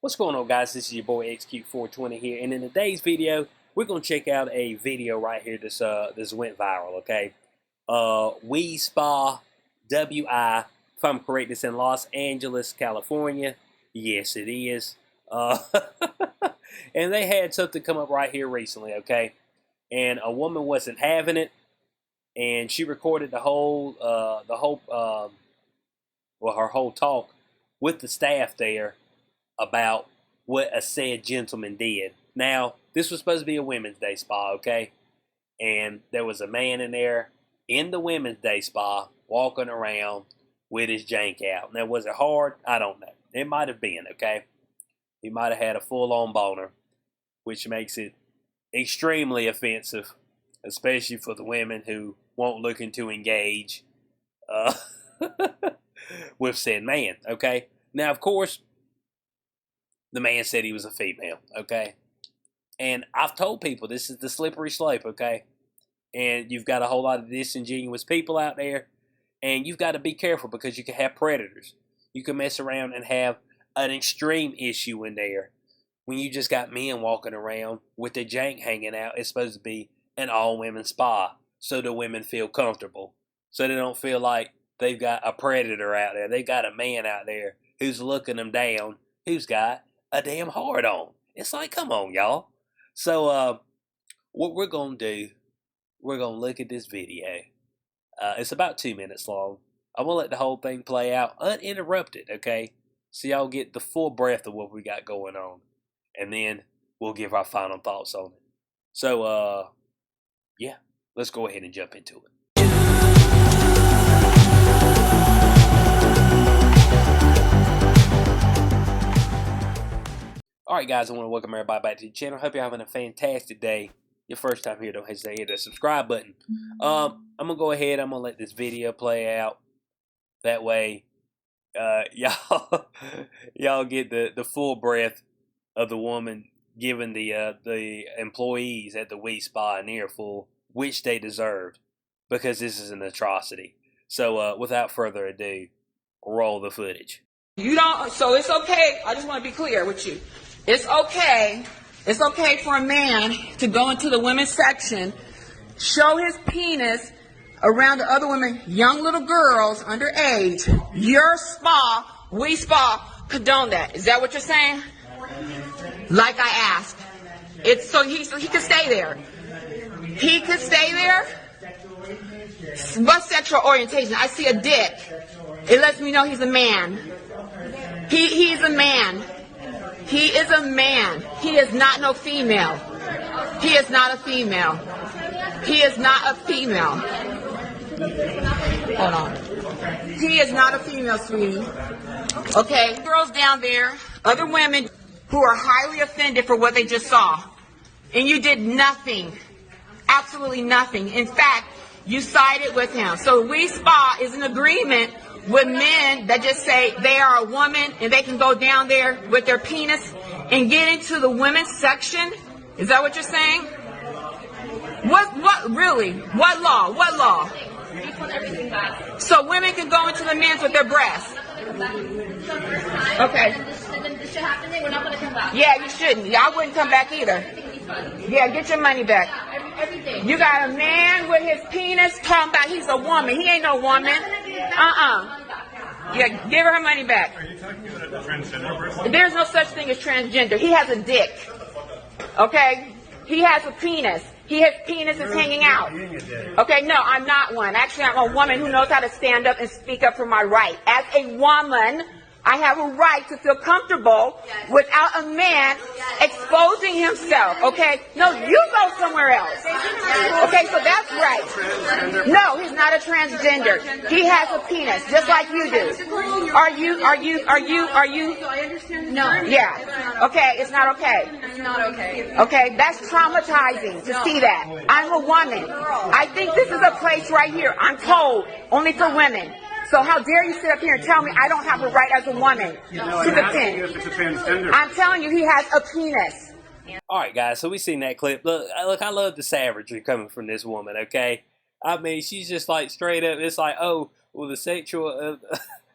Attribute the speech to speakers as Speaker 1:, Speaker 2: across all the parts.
Speaker 1: What's going on, guys? This is your boy XQ420 here, and in today's video, we're gonna check out a video right here. This went viral. Okay, We Spa WI, if I'm correct, it's in Los Angeles, California. Yes, it is. And they had something come up right here recently. Okay, and a woman wasn't having it, and she recorded her whole talk with the staff there about what a said gentleman did. Now, this was supposed to be a Women's Day spa, okay? And there was a man in there in the Women's Day spa walking around with his jank out. Now, was it hard? I don't know. It might have been, okay? He might have had a full-on boner, which makes it extremely offensive, especially for the women who won't looking to engage with said man, okay? Now, of course, the man said he was a female, okay? And I've told people this is the slippery slope, okay? And you've got a whole lot of disingenuous people out there, and you've got to be careful because you can have predators. You can mess around and have an extreme issue in there when you just got men walking around with their jank hanging out. It's supposed to be an all-women spa so the women feel comfortable, so they don't feel like they've got a predator out there. They've got a man out there who's looking them down, who's got a damn hard on. It's like, come on, y'all. So, what we're going to do, we're going to look at this video. It's about 2 minutes long. I'm going to let the whole thing play out uninterrupted, okay? So y'all get the full breadth of what we got going on. And then we'll give our final thoughts on it. So, yeah, let's go ahead and jump into it. Alright, guys, I want to welcome everybody back to the channel. Hope you're having a fantastic day. Your first time here, don't hesitate to hit that subscribe button. I'm going to go ahead, I'm going to let this video play out. That way, y'all get the full breadth of the woman giving the employees at the We Spa an earful, which they deserved, because this is an atrocity. So, without further ado, roll the footage.
Speaker 2: You don't, so it's okay. I just want to be clear with you. It's okay for a man to go into the women's section, show his penis around the other women, young little girls underage. Your spa, We Spa, condone that. Is that what you're saying? Like I asked. It's so he could stay there. He could stay there. What sexual orientation? I see a dick. It lets me know he's a man. He's a man. He is a man. He is not no female. He is not a female. He is not a female. Hold on. He is not a female, sweetie. Okay? Girls down there, other women who are highly offended for what they just saw. And you did nothing. Absolutely nothing. In fact, you sided with him. So We Spa is an agreement with men that just say they are a woman and they can go down there with their penis and get into the women's section? Is that what you're saying? What really? What law? What law? So women can go into the men's with their breasts? Okay.
Speaker 3: This should happen there. We're not going to come back.
Speaker 2: Yeah, you shouldn't. Yeah, I wouldn't come back either. Yeah, get your money back.
Speaker 3: Everything.
Speaker 2: You got a man with his penis talking about he's a woman. He ain't no woman. Yeah, give her money back.
Speaker 4: Are you talking about a transgender person?
Speaker 2: There's no such thing as transgender. He has a dick. Okay? He has a penis. His penis is hanging out. Okay, no, I'm not one. Actually, I'm a woman who knows how to stand up and speak up for my right. As a woman, I have a right to feel comfortable without a man exposing himself, okay? No, you go somewhere else. Okay, so that's right. No, he's not a transgender. He has a penis, just like you do. Are you?
Speaker 3: No.
Speaker 2: Yeah. Okay, it's not okay.
Speaker 3: It's not okay.
Speaker 2: Okay, that's traumatizing to see that. I'm a woman. I think this is a place right here, I'm told, only for women. So how dare you sit up here and tell me I don't have a right as a woman to defend? I'm telling you, he has a penis.
Speaker 1: All right, guys, so we seen that clip. Look, I love the savagery coming from this woman, okay? I mean, she's just like straight up, it's like, oh, well, the sexual,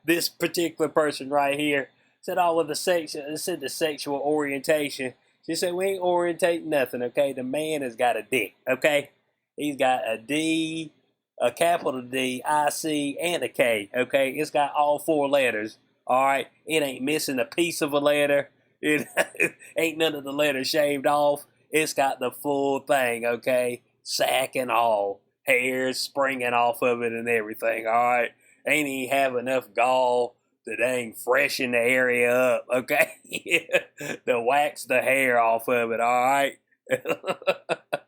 Speaker 1: this particular person right here Said all of the section. It said the sexual orientation. She said we ain't orientating nothing. Okay, the man has got a dick. Okay, he's got a D, a capital D, I C, and a K. Okay, it's got all 4 letters. All right, it ain't missing a piece of a letter. It ain't none of the letters shaved off. It's got the full thing. Okay, sack and all, hairs springing off of it and everything. All right, ain't even have enough gall to dang freshen the area up. Okay, to wax the hair off of it. All right,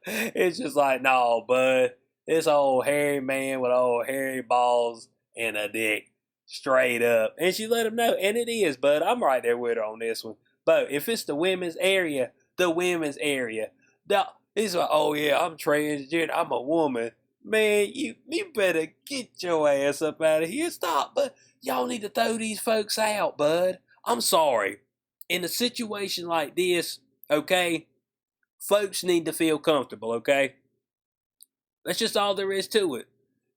Speaker 1: it's just like no, bud. This old hairy man with old hairy balls and a dick. Straight up. And she let him know. And it is, bud. I'm right there with her on this one. But if it's the women's area, the women's area. He's like, oh yeah, I'm transgender. I'm a woman. Man, you better get your ass up out of here. Stop. But y'all need to throw these folks out, bud. I'm sorry. In a situation like this, okay, folks need to feel comfortable, okay? That's just all there is to it.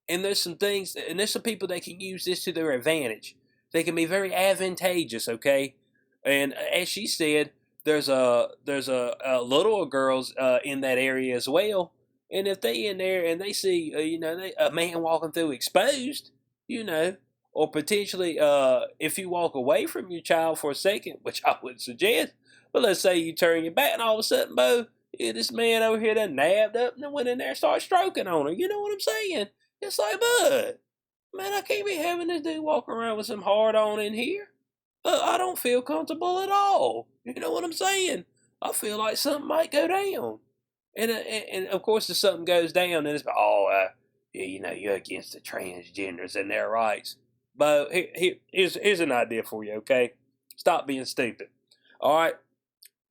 Speaker 1: And there's some things, and there's some people that can use this to their advantage. They can be very advantageous, okay? And as she said, there's a little girls in that area as well. And if they in there and they see, a man walking through exposed, or potentially if you walk away from your child for a second, which I would suggest, but let's say you turn your back and all of a sudden, Bo, this man over here done nabbed up and then went in there and started stroking on her. You know what I'm saying? It's like, bud, man, I can't be having this dude walk around with some hard on in here. I don't feel comfortable at all. You know what I'm saying? I feel like something might go down. And of course, if something goes down, then it's, you're against the transgenders and their rights. But here's an idea for you, okay? Stop being stupid. All right?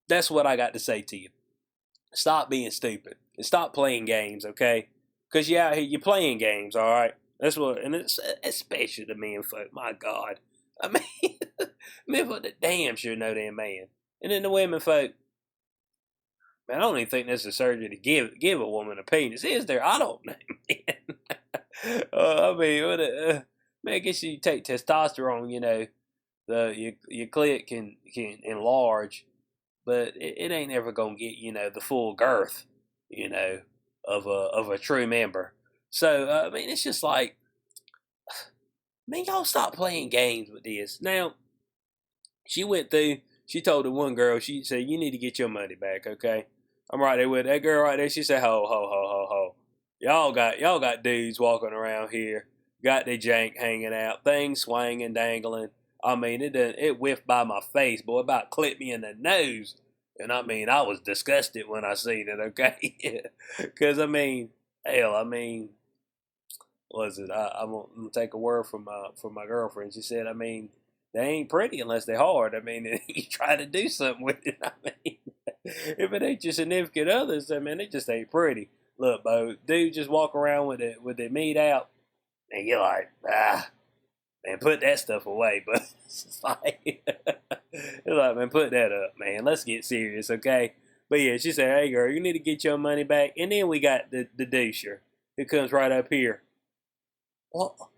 Speaker 1: That's what I got to say to you. Stop being stupid and stop playing games, okay? Because you're out here, you're playing games, all right? That's what, and it's especially the men folk. My God, I mean, men folk that damn sure know their man, and then the women folk. Man, I don't even think there's a surgery to give a woman a penis. Is there? I don't know, man. Man, I guess you take testosterone, your clit can enlarge, but it ain't ever gonna get the full girth, of a true member. So it's just like, man, y'all stop playing games with this. Now, she told the one girl, she said, you need to get your money back, okay? I'm right there with that girl right there. She said, ho, ho, ho, ho, ho. Y'all got dudes walking around here, got their jank hanging out, things swinging, dangling. I mean, it whiffed by my face, boy, about clipped me in the nose. And I was disgusted when I seen it, okay? Because, was it? I'm going to take a word from my girlfriend. She said, they ain't pretty unless they're hard. You try to do something with it. If it ain't your significant others, they just ain't pretty. Look, Bo, dude just walk around with their meat out, and you're like, man, put that stuff away. But it's like, man, put that up, man. Let's get serious, okay? But yeah, she said, hey, girl, you need to get your money back. And then we got the doucher who comes right up here. Well,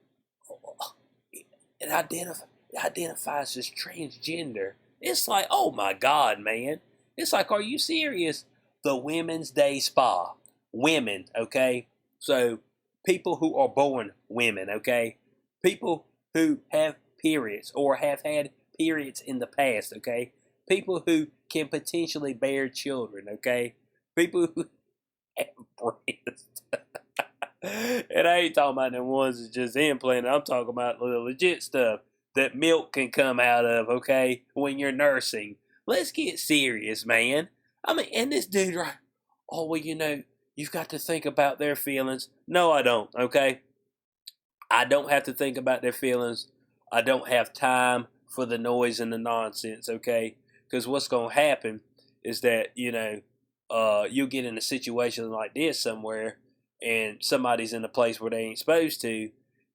Speaker 1: it identifies as transgender. It's like, oh my God, man. It's like, are you serious? The Women's Day Spa. Women, okay? So, people who are born women, okay? People who have periods or have had periods in the past, okay? People who can potentially bear children, okay? People who have breasts. And I ain't talking about them ones that's just implanted. I'm talking about the legit stuff that milk can come out of, okay, when you're nursing. Let's get serious, man. And this dude, right? Oh, well, you've got to think about their feelings. No, I don't, okay? I don't have to think about their feelings. I don't have time for the noise and the nonsense, okay? Because what's going to happen is that, you'll get in a situation like this somewhere, and somebody's in a place where they ain't supposed to,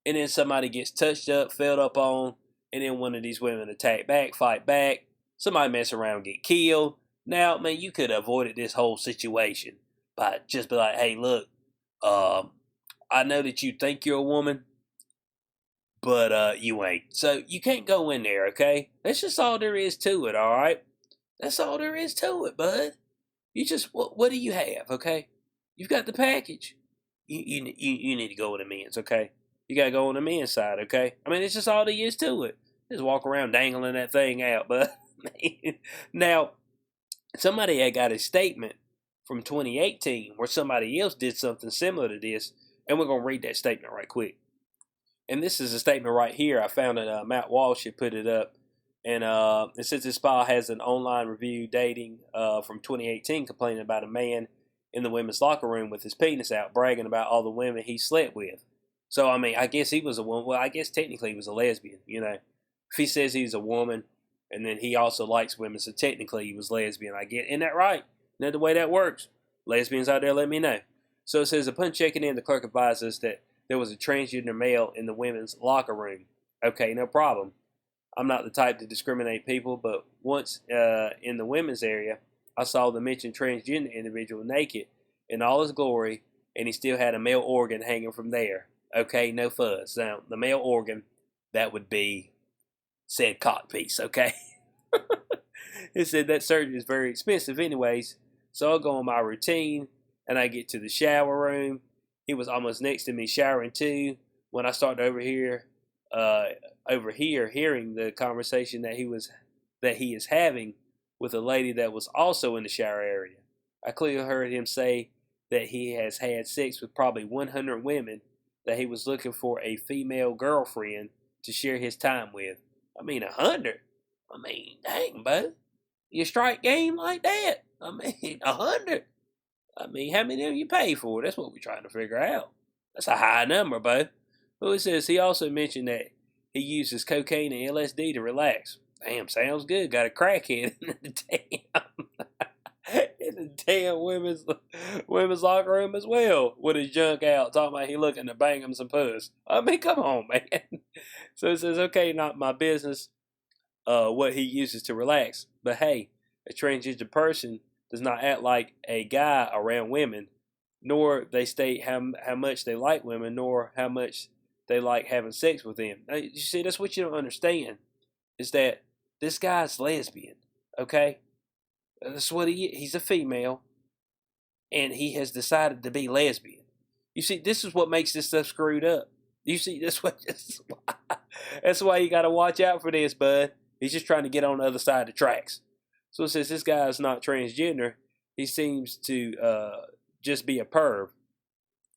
Speaker 1: and then somebody gets touched up, felt up on, and then one of these women attack back, fight back, somebody mess around, get killed. Now, man, you could have avoided this whole situation by just be like, hey, look, I know that you think you're a woman, but you ain't. So you can't go in there, okay? That's just all there is to it, all right? That's all there is to it, bud. You just what do you have, okay? You've got the package. You need to go with the men's, okay? You gotta go on the men's side, okay? I mean, it's just all there is to it. Just walk around dangling that thing out, but now somebody had got a statement from 2018 where somebody else did something similar to this, and we're gonna read that statement right quick. And this is a statement right here. I found it. Matt Walsh had put it up, and it says this spa has an online review dating from 2018 complaining about a man in the women's locker room with his penis out, bragging about all the women he slept with. So I mean, I guess he was a woman. Well, I guess technically he was a lesbian. You know, if he says he's a woman, and then he also likes women, so technically he was lesbian. I get, isn't that right? Isn't that the way that works? Lesbians out there, let me know. So it says upon checking in, the clerk advised us that there was a transgender male in the women's locker room. Okay, no problem. I'm not the type to discriminate people, but once in the women's area, I saw the mentioned transgender individual naked in all his glory, and he still had a male organ hanging from there. Okay, no fuzz. Now, the male organ, that would be said cock piece, okay? It said that surgery is very expensive anyways, so I go on my routine, and I get to the shower room. He was almost next to me showering too when I started overhearing the conversation that he is having with a lady that was also in the shower area. I clearly heard him say that he has had sex with probably 100 women, that he was looking for a female girlfriend to share his time with. I mean, 100? I mean, dang, bud. You strike game like that? I mean, 100? I mean, how many of you pay for? That's what we're trying to figure out. That's a high number, bud. Well, it says he also mentioned that he uses cocaine and LSD to relax. Damn, sounds good. Got a crackhead in the damn women's locker room as well, with his junk out, talking about he looking to bang him some puss. I mean, come on, man. So it says, okay, not my business what he uses to relax. But hey, a transgender person does not act like a guy around women, nor they state how much they like women, nor how much they like having sex with them. Now, you see, that's what you don't understand, is that this guy's lesbian, okay? That's what he's a female, and he has decided to be lesbian. You see, this is what makes this stuff screwed up. You see, that's why you got to watch out for this, bud. He's just trying to get on the other side of the tracks. So since this guy is not transgender, he seems to just be a perv.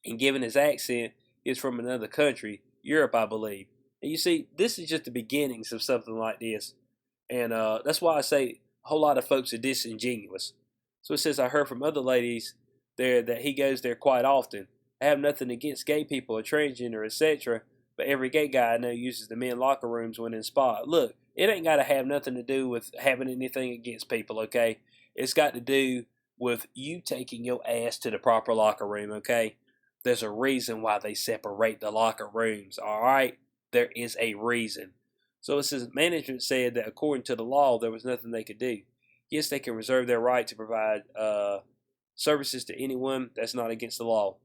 Speaker 1: And given his accent, he's from another country, Europe, I believe. And you see, this is just the beginnings of something like this. And that's why I say a whole lot of folks are disingenuous. So it says, I heard from other ladies there that he goes there quite often. I have nothing against gay people or transgender, etc., but every gay guy I know uses the men locker rooms when in spa. Look, it ain't got to have nothing to do with having anything against people, okay? It's got to do with you taking your ass to the proper locker room, okay? There's a reason why they separate the locker rooms, all right? There is a reason. So it says management said that according to the law, there was nothing they could do. Yes, they can reserve their right to provide services to anyone. That's not against the law.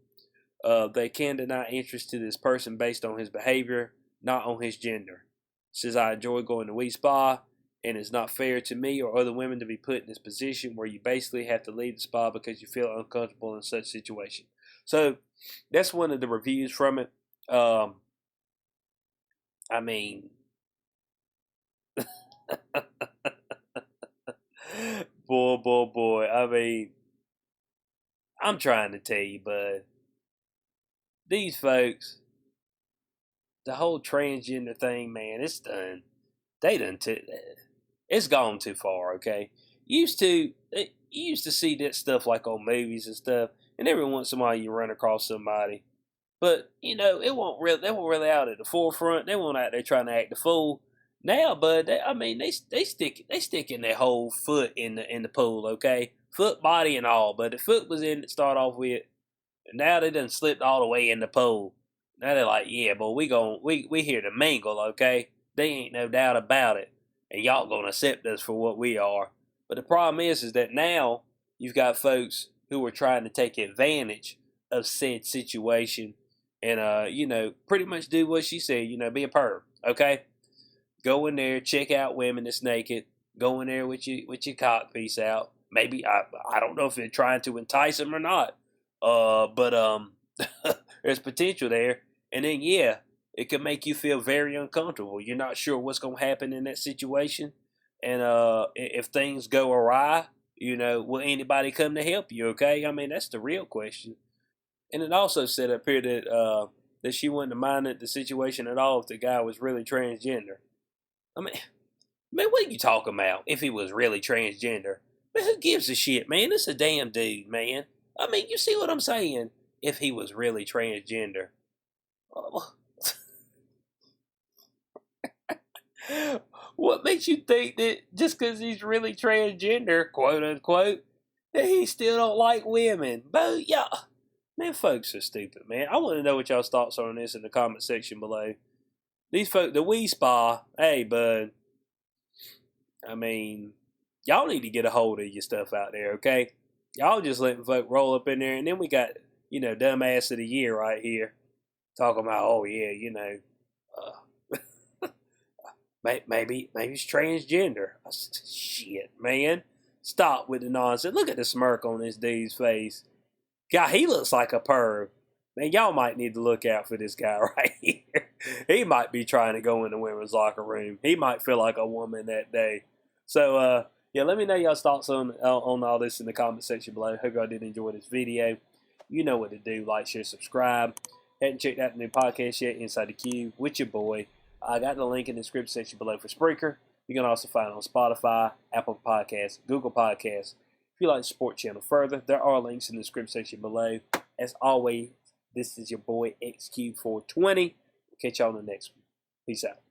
Speaker 1: They can deny interest to this person based on his behavior, not on his gender. Says, I enjoy going to We Spa, and it's not fair to me or other women to be put in this position where you basically have to leave the spa because you feel uncomfortable in such situation. So that's one of the reviews from it. I mean, boy. I mean, I'm trying to tell you, bud. These folks, the whole transgender thing, man, it's done. It's gone too far, okay? You used to see that stuff like on movies and stuff, and every once in a while you run across somebody. But, you know, they weren't really out at the forefront. They weren't out there trying to act the fool. Now, bud, they sticking their whole foot in the pool, okay? Foot, body, and all. But the foot was in to start off with, and now they done slipped all the way in the pool. Now they're like, yeah, boy, we here to mingle, okay? They ain't no doubt about it. And y'all gonna accept us for what we are. But the problem is that now you've got folks who are trying to take advantage of said situation and you know, pretty much do what she said. You know, be a perv. Okay, go in there, check out women that's naked. Go in there with your cock piece out. Maybe I don't know if they're trying to entice them or not. But there's potential there. And then yeah, it could make you feel very uncomfortable. You're not sure what's gonna happen in that situation, and if things go awry, you know, will anybody come to help you? Okay, I mean that's the real question. And it also said up here that she wouldn't have minded the situation at all if the guy was really transgender. I mean, man, what are you talking about? If he was really transgender, man, who gives a shit, man? It's a damn dude, man. I mean, you see what I'm saying? If he was really transgender. What makes you think that just because he's really transgender, quote unquote, that he still don't like women? But yeah, man, folks are stupid, man. I want to know what y'all's thoughts are on this in the comment section below. These folks, the Wee Spa, hey, bud. I mean, y'all need to get a hold of your stuff out there, okay? Y'all just letting folk roll up in there, and then we got, you know, dumbass of the year right here talking about, oh yeah, you know, maybe he's transgender. Shit, man, stop with the nonsense. Look at the smirk on this dude's face. God, he looks like a perv. Man, y'all might need to look out for this guy right here. He might be trying to go in the women's locker room. He might feel like a woman that day. So, yeah, let me know y'all's thoughts on all this in the comment section below. Hope y'all did enjoy this video. You know what to do. Like, share, subscribe. Hadn't checked out the new podcast yet, Inside the Cube, with your boy. I got the link in the description section below for Spreaker. You can also find it on Spotify, Apple Podcasts, Google Podcasts. If you like to support the channel further, there are links in the description section below. As always, this is your boy XQ420. We'll catch y'all on the next one. Peace out.